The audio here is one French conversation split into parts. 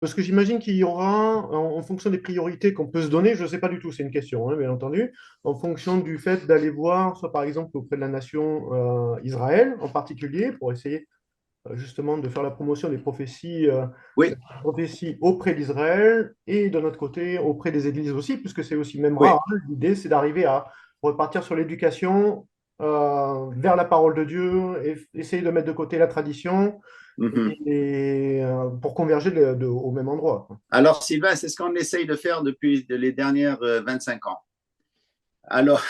Parce que j'imagine qu'il y aura, en fonction des priorités qu'on peut se donner, je ne sais pas du tout, c'est une question, hein, bien entendu, en fonction du fait d'aller voir, soit par exemple auprès de la nation Israël en particulier, pour essayer justement de faire la promotion Oui, des prophéties auprès d'Israël et de notre côté auprès des églises aussi, puisque c'est aussi même oui. rare, hein. L'idée, c'est d'arriver à repartir sur l'éducation vers la parole de Dieu et essayer de mettre de côté la tradition Mhm. pour converger au même endroit, quoi. Alors, Sylvain, c'est ce qu'on essaye de faire depuis les dernières 25 ans. Alors,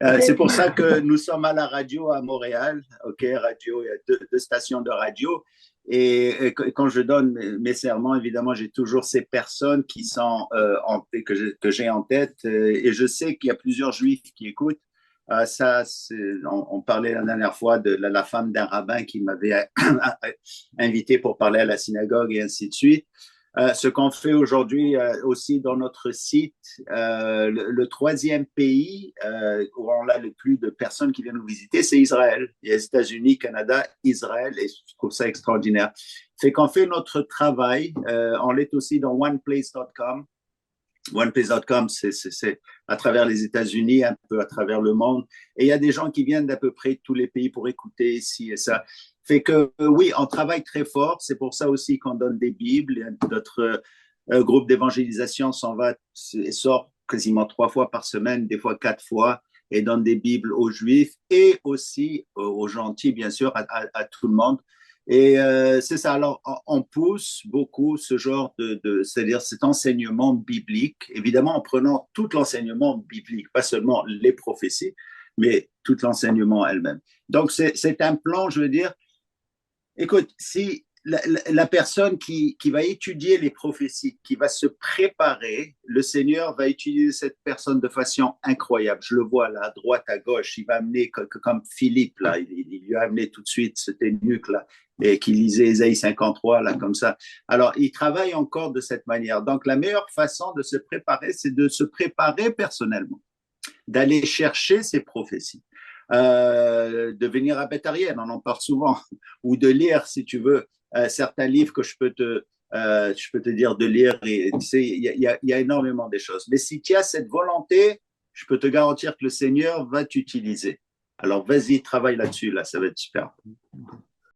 Ok. c'est pour ça que nous sommes à la radio à Montréal. OK, radio, il y a deux stations de radio. Et quand je donne mes sermons, évidemment, j'ai toujours ces personnes qui sont que j'ai en tête. Et je sais qu'il y a plusieurs juifs qui écoutent. Ça, on parlait la dernière fois de la femme d'un rabbin qui m'avait invité pour parler à la synagogue et ainsi de suite. Ce qu'on fait aujourd'hui aussi dans notre site, le troisième pays où on a le plus de personnes qui viennent nous visiter, c'est Israël. Il y a les États-Unis, Canada, Israël, et je trouve ça extraordinaire. Fait qu'on fait notre travail. On l'est aussi dans oneplace.com. OnePlace.com, c'est à travers les États-Unis, un peu à travers le monde. Et il y a des gens qui viennent d'à peu près tous les pays pour écouter ici et ça. Fait que oui, on travaille très fort. C'est pour ça aussi qu'on donne des Bibles. Notre groupe d'évangélisation s'en va et sort quasiment 3 fois par semaine, des fois 4 fois, et donne des Bibles aux Juifs et aussi aux gentils, bien sûr, à tout le monde. Et c'est ça. Alors, on pousse beaucoup ce genre c'est-à-dire cet enseignement biblique, évidemment en prenant tout l'enseignement biblique, pas seulement les prophéties, mais tout l'enseignement elle-même. Donc, c'est un plan, je veux dire, écoute, si la personne qui va étudier les prophéties, qui va se préparer, le Seigneur va utiliser cette personne de façon incroyable. Je le vois là, à droite, à gauche. Il va amener, comme Philippe, là, il lui a amené tout de suite cet eunuque, là, et qui lisait Ésaïe 53, là, comme ça. Alors, il travaille encore de cette manière. Donc, la meilleure façon de se préparer, c'est de se préparer personnellement, d'aller chercher ces prophéties, de venir à Béthariel, on en parle souvent, ou de lire, si tu veux, certains livres que je peux te dire de lire. Et, tu sais, il y a énormément de choses. Mais si tu as cette volonté, je peux te garantir que le Seigneur va t'utiliser. Alors, vas-y, travaille là-dessus, là, ça va être super.